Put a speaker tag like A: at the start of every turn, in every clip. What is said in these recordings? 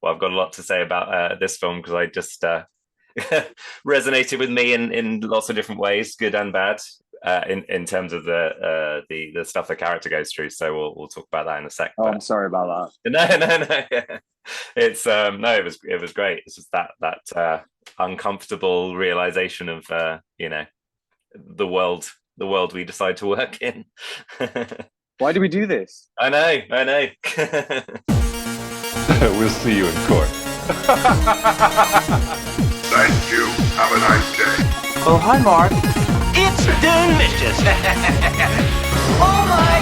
A: well, I've got a lot to say about this film because I just resonated with me in lots of different ways, good and bad, in terms of the stuff the character goes through. So we'll talk about that in a sec.
B: Oh,
A: But
B: I'm sorry about
A: no, no, no. It's no, it was great. It's just that uncomfortable realization of the world the world we decide to work in.
B: Why do we do this?
A: I know.
C: We'll see you in court.
D: Thank you. Have a nice day.
B: Oh, hi, Mark.
E: It's delicious. Oh my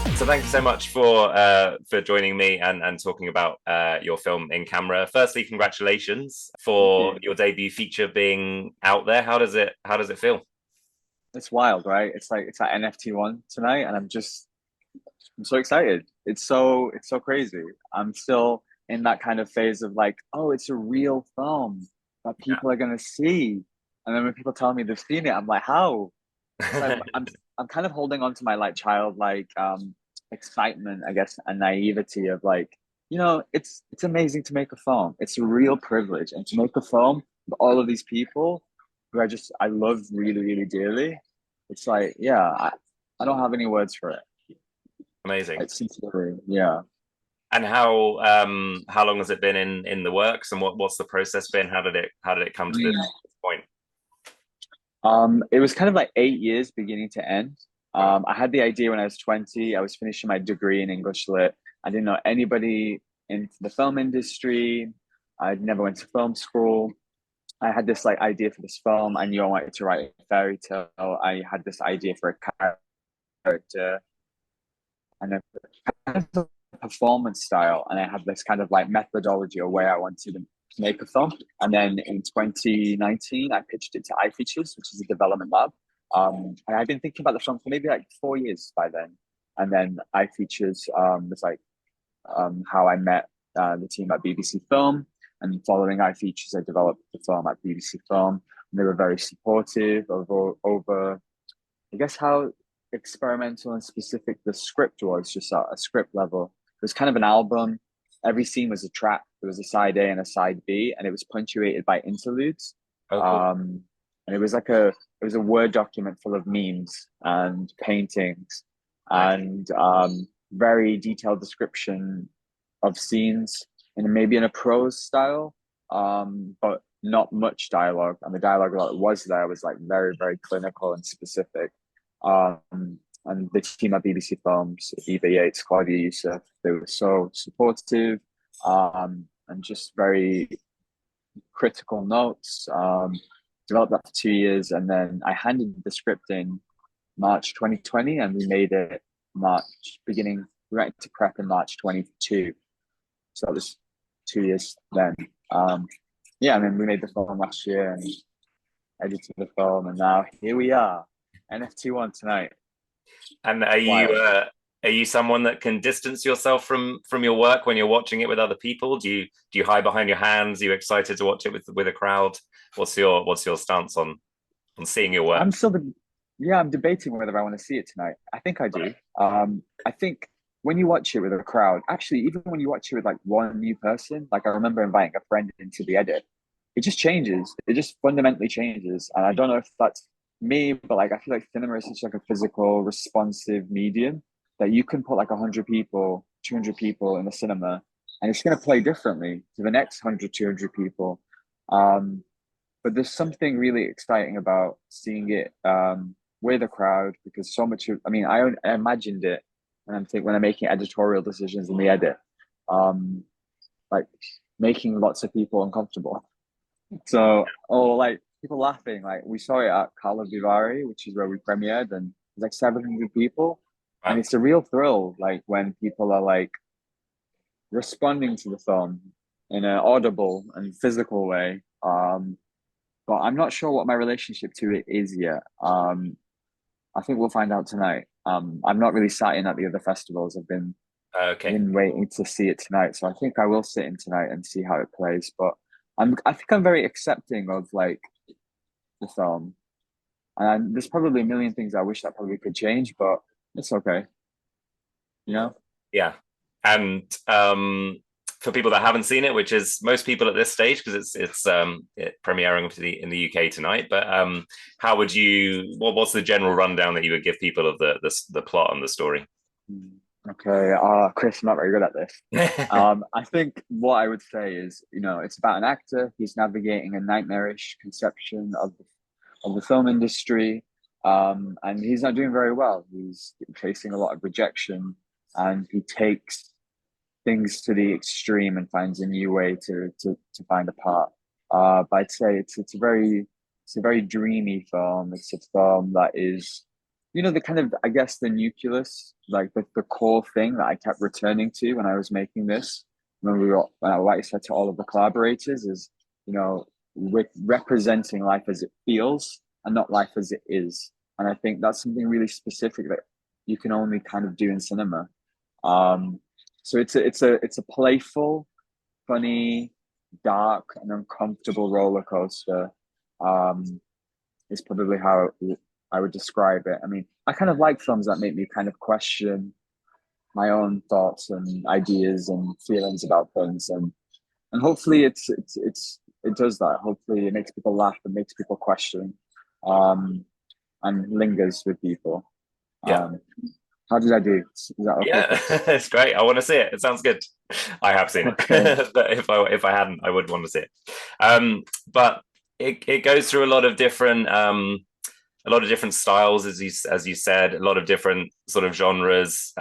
E: God!
A: So thank you so much for joining me and talking about your film In Camera. Firstly, congratulations for your debut feature being out there. How does it feel?
B: It's wild, right? It's at NFT1 tonight, and I'm so excited. It's so crazy. I'm still in that kind of phase of like, oh, it's a real film that people are gonna see. And then when people tell me they've seen it, I'm like, how? So I'm kind of holding on to my like childlike excitement, I guess, and naivety of like, it's amazing to make a film. It's a real privilege, and to make a film with all of these people who I love really, really dearly. It's like, yeah, I don't have any words for it.
A: Amazing.
B: It's sincerely, yeah.
A: And how long has it been in the works, and what's the process been? How did it come to this point?
B: It was kind of like 8 years beginning to end. I had the idea when I was 20. I was finishing my degree in English Lit. I didn't know anybody in the film industry. I never went to film school. I had this like idea for this film. I knew I wanted to write a fairy tale. I had this idea for a character and a performance style, and I had this kind of like methodology or way I wanted to make a film. And then in 2019, I pitched it to iFeatures, which is a development lab. And I've been thinking about the film for maybe like 4 years by then. And then iFeatures was like how I met the team at BBC Film. And following iFeatures, I developed the film at BBC Film. And they were very supportive over I guess, how experimental and specific the script was, just at a script level. It was kind of an album. Every scene was a track. There was a side A and a side B, and it was punctuated by interludes.
A: Oh, cool.
B: And it was a Word document full of memes and paintings and very detailed description of scenes and maybe in a prose style, but not much dialogue. And the dialogue that was there was like very, very clinical and specific. And the team at BBC Films, Eva Yates, Claudia Youssef, they were so supportive and just very critical notes. Developed that for 2 years, and then I handed the script in March 2020, and we made it we went to prep in March 22. So that was 2 years then. Yeah, and then we made the film last year and edited the film, and now here we are, NFT1 tonight.
A: And are you someone that can distance yourself from your work when you're watching it with other people? Do you hide behind your hands? Are you excited to watch it with a crowd? What's your stance on seeing your work?
B: I'm debating whether I want to see it tonight. I think I do. I think when you watch it with a crowd, actually, even when you watch it with like one new person, like I remember inviting a friend into the edit, it just changes. It just fundamentally changes. And I don't know if that's me, but like I feel like cinema is such like a physical, responsive medium that you can put like 100 people, 200 people in the cinema, and it's going to play differently to the next 100, 200 people. But there's something really exciting about seeing it with a crowd, because so much I imagined it, and I'm thinking when I'm making editorial decisions in the edit, like making lots of people uncomfortable. So, or like people laughing. Like we saw it at Carlo Vivari, which is where we premiered, and there's like 700 people. And it's a real thrill, like when people are like responding to the film in an audible and physical way. But I'm not sure what my relationship to it is yet. I think we'll find out tonight. I'm not really sat in at the other festivals. I've been waiting to see it tonight, so I think I will sit in tonight and see how it plays. But I think I'm very accepting of like the film, and there's probably a million things I wish that probably could change, but it's okay. you know?
A: Yeah. And for people that haven't seen it, which is most people at this stage, because it's premiering in the UK tonight. But how would you? What's the general rundown that you would give people of the plot and the story?
B: Okay, Chris, I'm not very good at this. I think what I would say is, you know, it's about an actor. He's navigating a nightmarish conception of the film industry, and he's not doing very well. He's facing a lot of rejection, and he takes things to the extreme and finds a new way to find a part. But I'd say it's a very dreamy film. It's a film that is, you know, the kind of, I guess, the nucleus, like the core thing that I kept returning to when I was making this. When like I said to all of the collaborators, is, you know, with representing life as it feels and not life as it is. And I think that's something really specific that you can only kind of do in cinema. So it's a playful, funny, dark, and uncomfortable roller coaster. Is probably how I would describe it. I mean, I kind of like films that make me kind of question my own thoughts and ideas and feelings about things, and hopefully it does that. Hopefully, it makes people laugh and makes people question, and lingers with people.
A: Yeah.
B: How did I do? Is that okay?
A: Yeah, it's great. I want to see it. It sounds good. I have seen it.
B: Okay.
A: But if I hadn't, I would want to see it. But it goes through a lot of different styles, as you said, a lot of different sort of genres.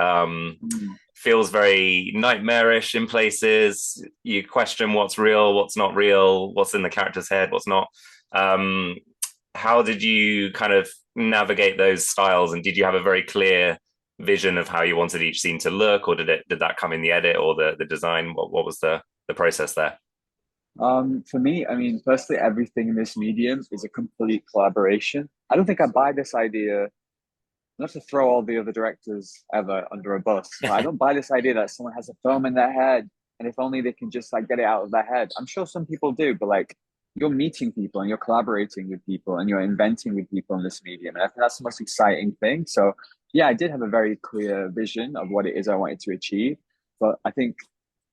A: Feels very nightmarish in places. You question what's real, what's not real, what's in the character's head, what's not. How did you kind of navigate those styles, and did you have a very clear vision of how you wanted each scene to look, or did that come in the edit or the design? What was the process there?
B: For me, I mean, firstly, everything in this medium is a complete collaboration. I don't think I buy this idea, not to throw all the other directors ever under a bus, but I don't buy this idea that someone has a film in their head and if only they can just like get it out of their head. I'm sure some people do, but like, you're meeting people and you're collaborating with people and you're inventing with people in this medium. And I think that's the most exciting thing. So yeah, I did have a very clear vision of what it is I wanted to achieve, but I think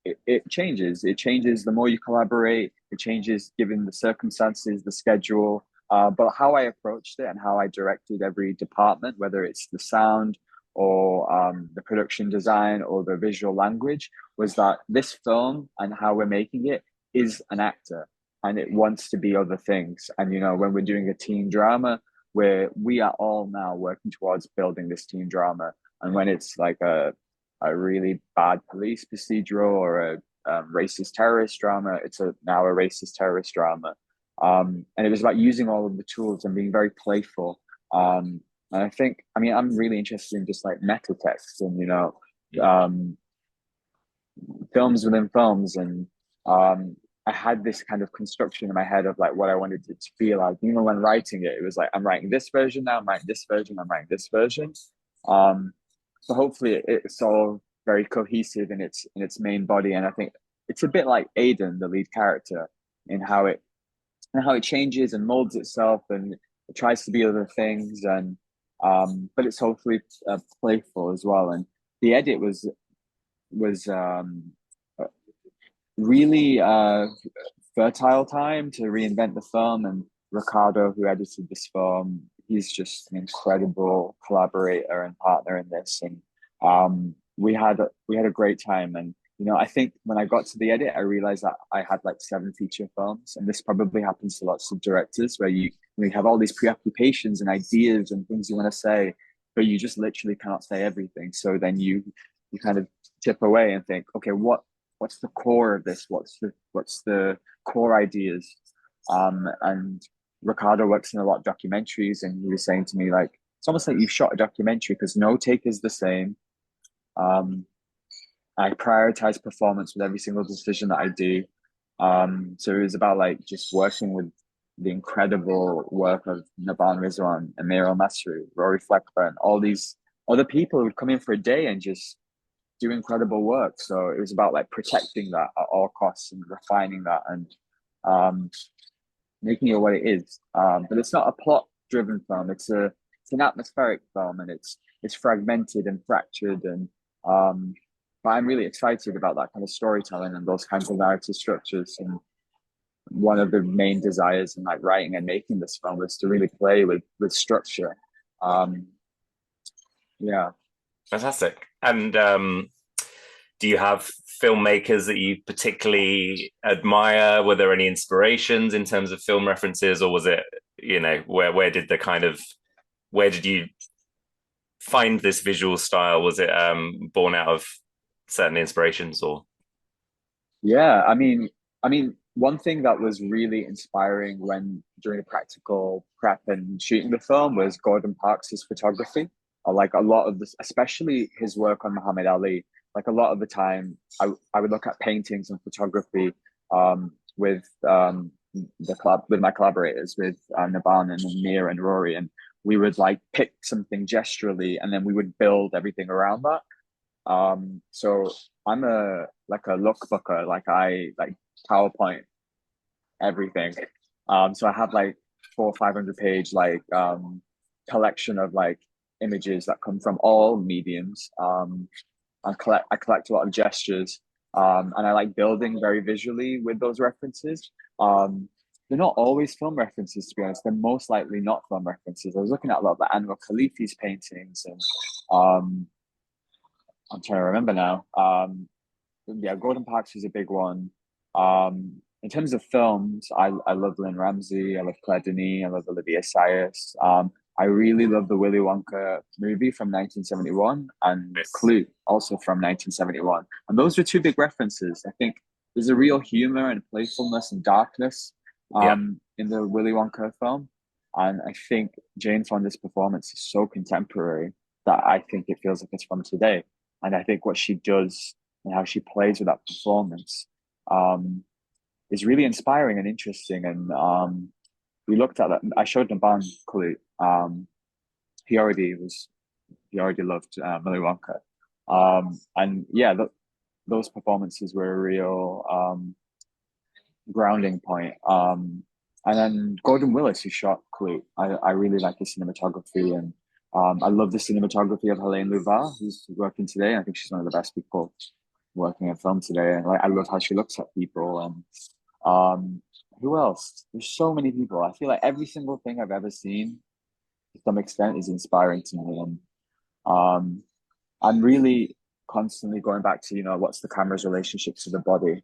B: it changes. It changes the more you collaborate. It changes given the circumstances, the schedule. But how I approached it and how I directed every department, whether it's the sound or the production design or the visual language, was that this film and how we're making it is an actor and it wants to be other things. And, you know, when we're doing a teen drama, where we are all now working towards building this teen drama. And when it's like a really bad police procedural or a racist terrorist drama, it's now a racist terrorist drama. And it was about using all of the tools and being very playful. And I think, I mean, I'm really interested in just like meta texts and, you know, films within films. And I had this kind of construction in my head of like what I wanted it to feel like. You know, when writing it, it was like, I'm writing this version now, I'm writing this version, I'm writing this version. So hopefully it's all very cohesive in its main body. And I think it's a bit like Aiden, the lead character, in how it changes and molds itself and it tries to be other things. And but it's hopefully playful as well. And the edit was really fertile time to reinvent the film. And Ricardo, who edited this film, he's just an incredible collaborator and partner in this. And we had a great time. And you know, I think when I got to the edit, I realized that I had like 7 feature films, and this probably happens to lots of directors where you have all these preoccupations and ideas and things you want to say, but you just literally cannot say everything. So then you kind of tip away and think, okay, what's the core of this? What's the core ideas? And Ricardo works in a lot of documentaries, and he was saying to me, like, it's almost like you've shot a documentary because no take is the same. I prioritize performance with every single decision that I do. So it was about like just working with the incredible work of Nabhaan Rizwan, Amir, El-Masry, Rory, Fleck, Byrne, all these other people who would come in for a day and just do incredible work. So it was about like protecting that at all costs and refining that and making it what it is. But it's not a plot-driven film. It's an atmospheric film, and it's fragmented and fractured, and But I'm really excited about that kind of storytelling and those kinds of narrative structures. And one of the main desires in like writing and making this film was to really play with structure. Um, yeah.
A: Fantastic. And do you have filmmakers that you particularly admire? Were there any inspirations in terms of film references, or was it, where did the kind of, where did you find this visual style? Was it born out of certain inspirations, or?
B: Yeah, I mean, one thing that was really inspiring when during the practical prep and shooting the film was Gordon Parks' photography. Like a lot of this, especially his work on Muhammad Ali. Like a lot of the time, I would look at paintings and photography with the club with my collaborators with Nabhaan and Amir and Rory, and we would like pick something gesturally, and then we would build everything around that. So I'm a lookbooker, like I like PowerPoint everything. So I have like 400 or 500 page collection of like images that come from all mediums. I collect a lot of gestures. And I like building very visually with those references. They're not always film references, to be honest. They're most likely not film references. I was looking at a lot of the Anwar Khalifi's paintings, and I'm trying to remember now. Yeah, Gordon Parks is a big one. In terms of films, I love Lynn Ramsey, I love Claire Denis, I love Olivia Sayers. I really love the Willy Wonka movie from 1971 and
A: Yes.
B: Clue, also from 1971. And those are two big references. I think there's a real humor and playfulness and darkness in the Willy Wonka film. And I think Jane Fonda's performance is so contemporary that I think it feels like it's from today. And I think what she does and how she plays with that performance is really inspiring and interesting. And we looked at that. I showed Nabhaan Khalid. He already loved Willy Wonka. And yeah, those performances were a real grounding point. And then Gordon Willis, who shot Clue, I really like the cinematography, and I love the cinematography of Helene Louvar, who's working today. I think she's one of the best people working in film today, and like I love how she looks at people. And who else? There's so many people. I feel like every single thing I've ever seen, to some extent, is inspiring to me, and I'm really constantly going back to what's the camera's relationship to the body,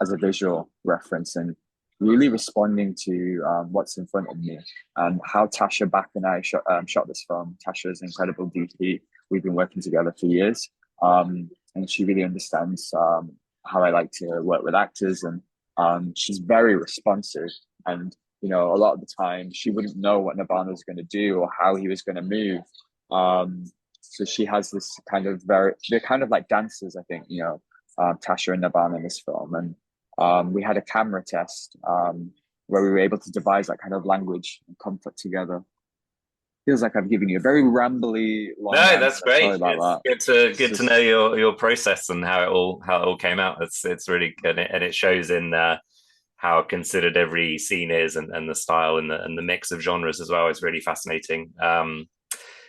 B: as a visual reference, and really responding to what's in front of me, and how Tasha Back and I shot this film. Tasha is an incredible DP. We've been working together for years, and she really understands how I like to work with actors, and she's very responsive. And a lot of the time she wouldn't know what Nabhaan was going to do or how he was going to move. So she has this kind of they're kind of like dancers, I think, Tasha and Nabhaan in this film. And we had a camera test where we were able to devise that kind of language and comfort together. Feels like I've given you a very rambly long
A: No,
B: answer.
A: that's great.
B: Sorry about that.
A: Good to know your process and how it all came out. It's really good, and it shows in how considered every scene is, and the style and the mix of genres as well. It's really fascinating.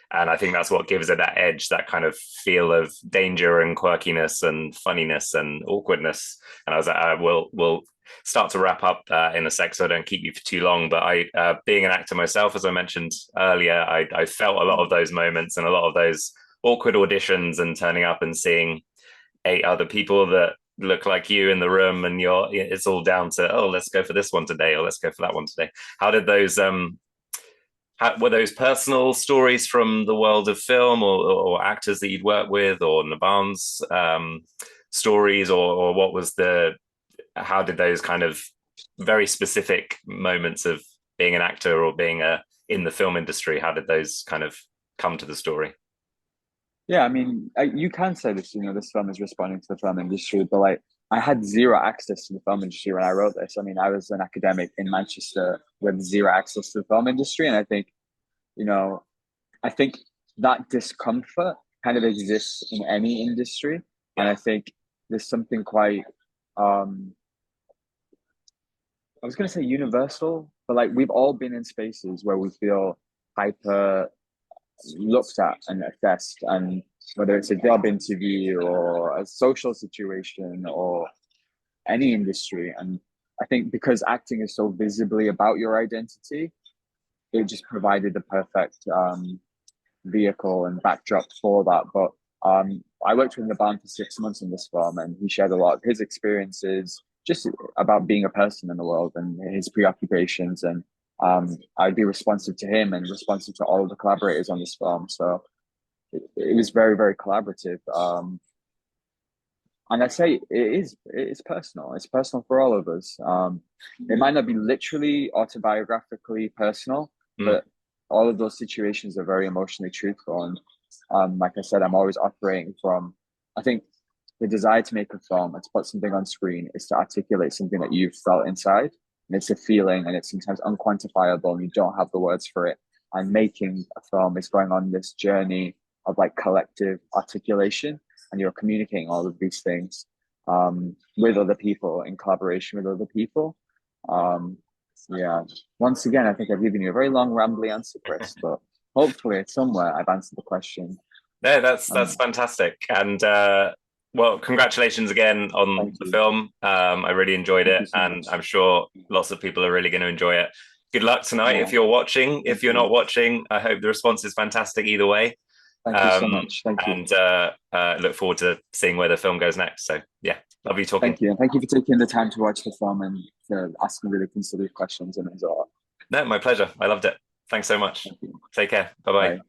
A: And I think that's what gives it that edge, that kind of feel of danger and quirkiness and funniness and awkwardness. And I was like, we'll start to wrap up in a sec, so I don't keep you for too long. But being an actor myself, as I mentioned earlier, I felt a lot of those moments and a lot of those awkward auditions, and turning up and seeing 8 other people that look like you in the room, and it's all down to, oh, let's go for this one today, or let's go for that one today. How did those were those personal stories from the world of film, or actors that you'd worked with, or Nabhaan's stories, or what was how did those kind of very specific moments of being an actor or being in the film industry, how did those kind of come to the story?
B: Yeah, I mean, you can say this, this film is responding to the film industry, but like I had zero access to the film industry when I wrote this. I mean, I was an academic in Manchester with zero access to the film industry. And I think, I think that discomfort kind of exists in any industry. Yeah. And I think there's something quite, I was going to say universal, but like we've all been in spaces where we feel hyper looked at and assessed, and whether it's a job interview or a social situation or any industry. And I think because acting is so visibly about your identity, it just provided the perfect vehicle and backdrop for that. But I worked with Nabhaan for 6 months in this film, and he shared a lot of his experiences just about being a person in the world and his preoccupations. And I'd be responsive to him and responsive to all of the collaborators on this film. So it was very, very collaborative. And I say it's personal. It's personal for all of us. It might not be literally autobiographically personal, but all of those situations are very emotionally truthful. And like I said, I'm always operating from, I think the desire to make a film and to put something on screen is to articulate something that you've felt inside. And it's a feeling, and it's sometimes unquantifiable, and you don't have the words for it. And making a film is going on this journey of like collective articulation, and you're communicating all of these things with other people, in collaboration with other people. Yeah. Once again, I think I've given you a very long, rambly answer, Chris, but hopefully somewhere I've answered the question.
A: No, that's fantastic. And well, congratulations again on the film. I really enjoyed it, and I'm sure lots of people are really going to enjoy it. Good luck tonight if you're watching. If you're not watching, I hope the response is fantastic either way.
B: Thank you so much. Thank you.
A: And look forward to seeing where the film goes next. So yeah, lovely talking.
B: Thank you. And thank you for taking the time to watch the film and for asking really considered questions and as well.
A: No, my pleasure. I loved it. Thanks so much. Take care. Bye-bye.
B: Bye.